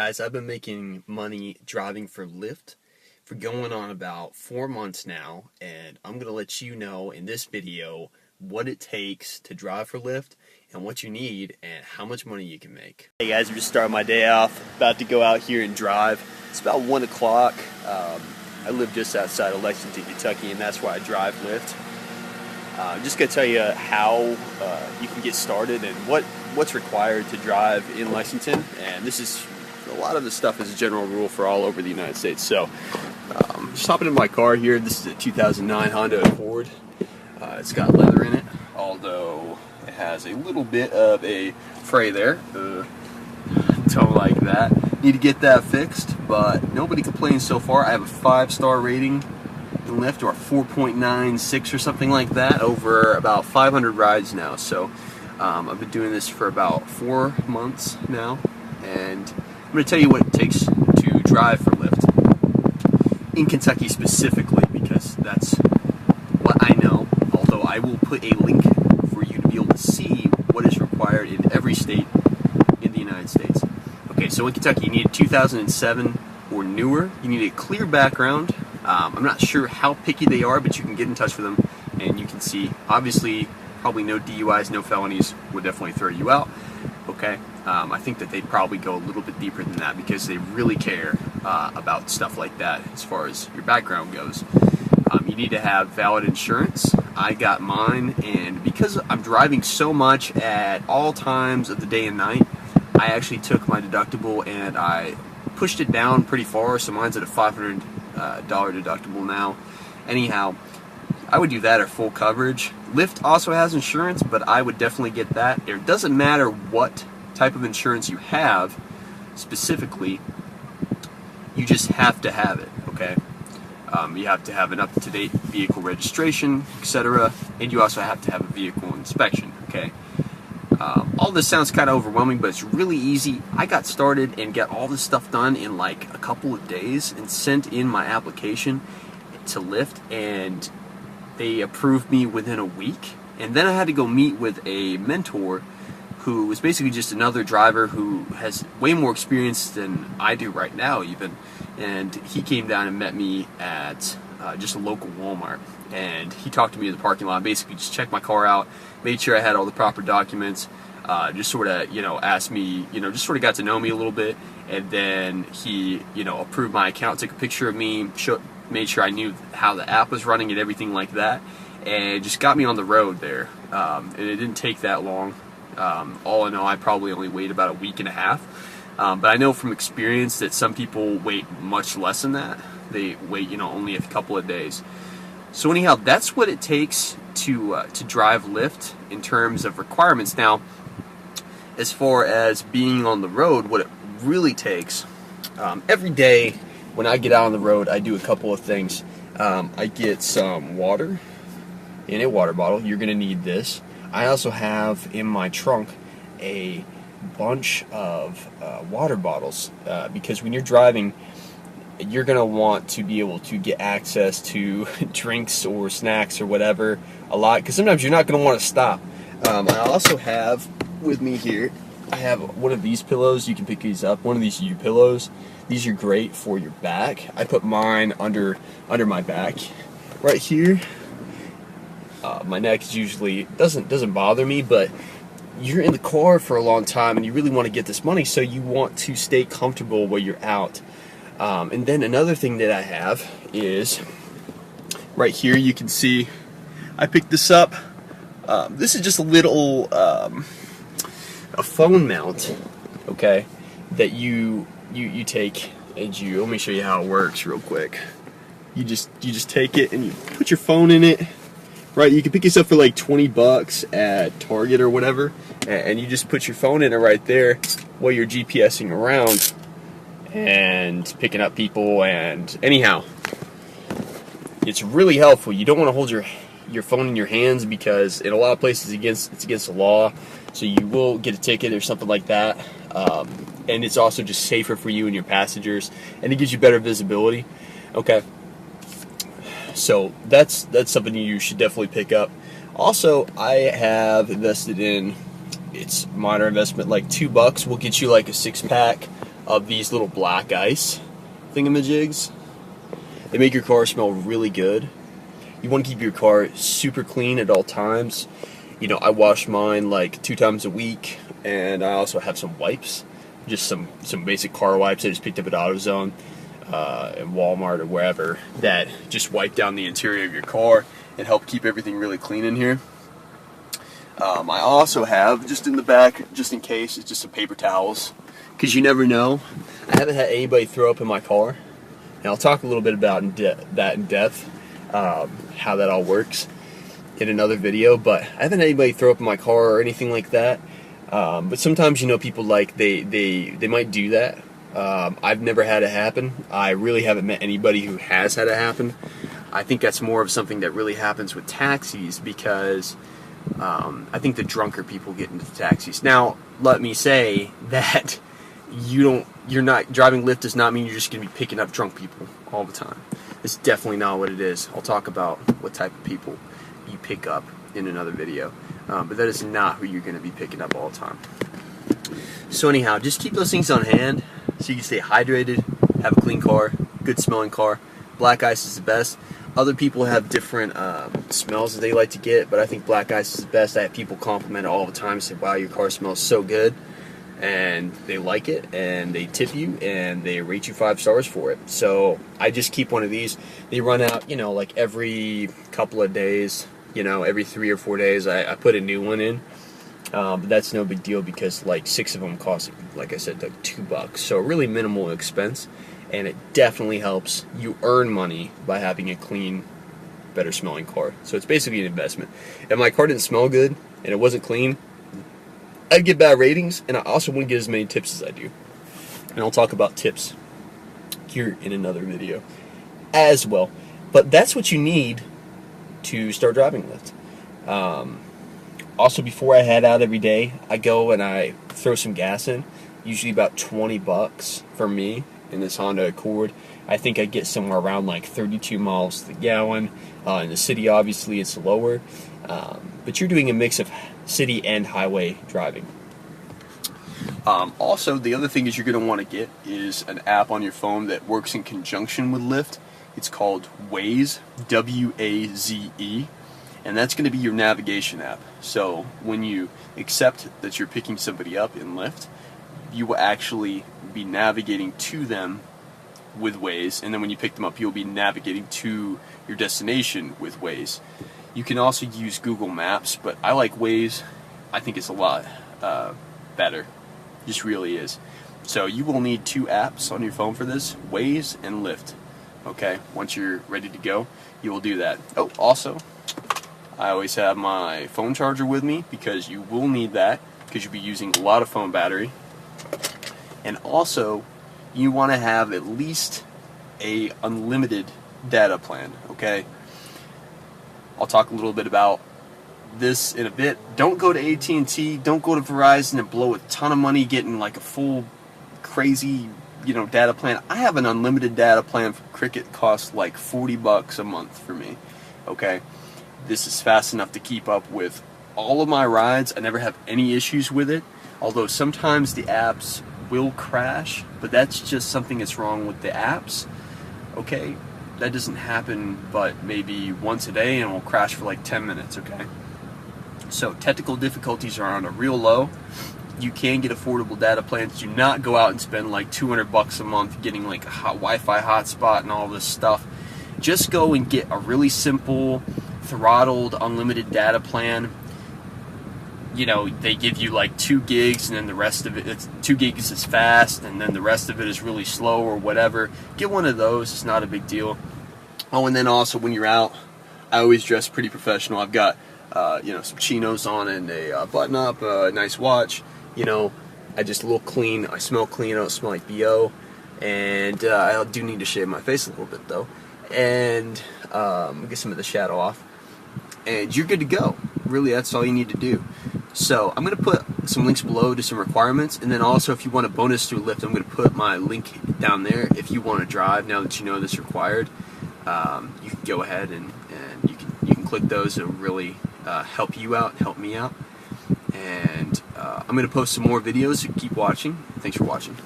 Guys, I've been making money driving for Lyft for going on about 4 months now, and I'm going to let you know in this video what it takes to drive for Lyft and what you need and how much money you can make. Hey guys, I'm just starting my day off, about to go out here and drive. It's about 1 o'clock. I live just outside of Lexington, Kentucky, and that's why I drive Lyft. I'm just going to tell you how you can get started and what's required to drive in Lexington, and this is a lot of the stuff is a general rule for all over the United States. So just hopping in my car here. This is a 2009 Honda Accord. It's got leather in it, although it has a little bit of a fray there. Don't like that. Need to get that fixed, but nobody complains so far. I have a 5-star rating in Lyft, or 4.96 or something like that, over about 500 rides now. So I've been doing this for about 4 months now, and I'm going to tell you what it takes to drive for Lyft in Kentucky specifically, because that's what I know, although I will put a link for you to be able to see what is required in every state in the United States. Okay, so in Kentucky you need a 2007 or newer. You need a clear background. I'm not sure how picky they are, but you can get in touch with them and you can see. Obviously, probably no DUIs, no felonies would definitely throw you out. Okay, I think that they'd probably go a little bit deeper than that because they really care about stuff like that as far as your background goes. You need to have valid insurance. I got mine, and because I'm driving so much at all times of the day and night, I actually took my deductible and I pushed it down pretty far, so mine's at a $500 deductible now. Anyhow, I would do that at full coverage. Lyft also has insurance, but I would definitely get that. It doesn't matter what type of insurance you have specifically, you just have to have it, okay? You have to have an up-to-date vehicle registration, etc., and you also have to have a vehicle inspection, okay? All this sounds kind of overwhelming, but it's really easy. I got started and got all this stuff done in like a couple of days and sent in my application to Lyft, and they approved me within a week. And then I had to go meet with a mentor who was basically just another driver who has way more experience than I do right now even. And he came down and met me at just a local Walmart. And he talked to me in the parking lot, basically just checked my car out, made sure I had all the proper documents, just sort of, asked me, just sort of got to know me a little bit. And then he, approved my account, took a picture of me, made sure I knew how the app was running and everything like that, and just got me on the road there. And it didn't take that long. All in all, I probably only waited about a week and a half. But I know from experience that some people wait much less than that. They wait, only a couple of days. So anyhow, that's what it takes to drive Lyft in terms of requirements. Now, as far as being on the road, what it really takes, every day when I get out on the road, I do a couple of things. I get some water in a water bottle. You're going to need this. I also have in my trunk a bunch of water bottles because when you're driving, you're going to want to be able to get access to drinks or snacks or whatever a lot, because sometimes you're not going to want to stop. I also have with me here, I have one of these pillows. You can pick these up, one of these U pillows. These are great for your back. I put mine under my back right here. My neck is usually doesn't bother me, but you're in the car for a long time and you really want to get this money, so you want to stay comfortable while you're out. And then another thing that I have is right here. You can see I picked this up. This is just a little a phone mount, okay, that you take and let me show you how it works real quick. You just take it and you put your phone in it. Right, you can pick this up for like $20 at Target or whatever, and you just put your phone in it right there while you're GPSing around and picking up people. And anyhow, it's really helpful. You don't want to hold your phone in your hands because in a lot of places it's against the law, so you will get a ticket or something like that. And it's also just safer for you and your passengers, and it gives you better visibility. Okay. So that's something you should definitely pick up. Also, I have invested in, it's minor investment, like $2 will get you like a 6-pack of these little black ice thingamajigs. They make your car smell really good. You want to keep your car super clean at all times. You know, I wash mine like 2 times a week, and I also have some wipes, just some basic car wipes I just picked up at AutoZone, in Walmart or wherever, that just wipe down the interior of your car and help keep everything really clean in here. I also have, just in the back, just in case, it's just some paper towels, because you never know. I haven't had anybody throw up in my car, and I'll talk a little bit about that in depth, how that all works in another video, but I haven't had anybody throw up in my car or anything like that. But sometimes, you know, people like, they might do that. I've never had it happen. I really haven't met anybody who has had it happen. I think that's more of something that really happens with taxis, because I think the drunker people get into the taxis. Now, let me say that you're not driving Lyft does not mean you're just going to be picking up drunk people all the time. It's definitely not what it is. I'll talk about what type of people you pick up in another video, but that is not who you're going to be picking up all the time. So anyhow, just keep those things on hand so you can stay hydrated, have a clean car, good smelling car. Black ice is the best. Other people have different smells that they like to get, but I think black ice is the best. I have people compliment it all the time, say, wow, your car smells so good, and they like it, and they tip you, and they rate you 5 stars for it. So I just keep one of these. They run out, you know, like every couple of days, you know, every 3 or 4 days I put a new one in. But that's no big deal, because like 6 of them cost, like I said, like $2. So really minimal expense, and it definitely helps you earn money by having a clean, better smelling car. So it's basically an investment. If my car didn't smell good and it wasn't clean, I'd get bad ratings, and I also wouldn't get as many tips as I do. And I'll talk about tips here in another video as well. But that's what you need to start driving Lyft. Also, before I head out every day, I go and I throw some gas in, usually about $20 for me in this Honda Accord. I think I get somewhere around like 32 miles to the gallon. In the city, obviously, it's lower. But you're doing a mix of city and highway driving. Also, the other thing is you're going to want to get is an app on your phone that works in conjunction with Lyft. It's called Waze, W-A-Z-E. And that's going to be your navigation app. So when you accept that you're picking somebody up in Lyft, you will actually be navigating to them with Waze, and then when you pick them up, you'll be navigating to your destination with Waze. You can also use Google Maps, but I like Waze. I think it's a lot better. It just really is. So you will need 2 apps on your phone for this, Waze and Lyft. Okay, once you're ready to go, you will do that. Oh, also, I always have my phone charger with me, because you will need that, because you'll be using a lot of phone battery. And also, you want to have at least a unlimited data plan, okay? I'll talk a little bit about this in a bit. Don't go to AT&T, don't go to Verizon and blow a ton of money getting like a full crazy, you know, data plan. I have an unlimited data plan from Cricket, costs like $40 a month for me, okay? This is fast enough to keep up with all of my rides. I never have any issues with it, although sometimes the apps will crash, but that's just something that's wrong with the apps, okay? That doesn't happen but maybe once a day, and it will crash for like 10 minutes, okay? So technical difficulties are on a real low. You can get affordable data plans. Do not go out and spend like $200 a month getting like a Wi-Fi hotspot and all this stuff. Just go and get a really simple throttled unlimited data plan. You know, they give you like 2 gigs, and then the rest of it's 2 gigs is fast, and then the rest of it is really slow or whatever. Get one of those. It's not a big deal. Oh, and then also when you're out, I always dress pretty professional. I've got you know, some chinos on and a button up, a nice watch. You know, I just look clean. I smell clean. I don't smell like BO. And I do need to shave my face a little bit though, and get some of the shadow off. And you're good to go. Really, that's all you need to do. So I'm going to put some links below to some requirements, and then also if you want a bonus through Lyft, I'm going to put my link down there. If you want to drive, now that you know this required, you can go ahead and you can click those. It'll really help you out, help me out. And I'm going to post some more videos, so keep watching. Thanks for watching.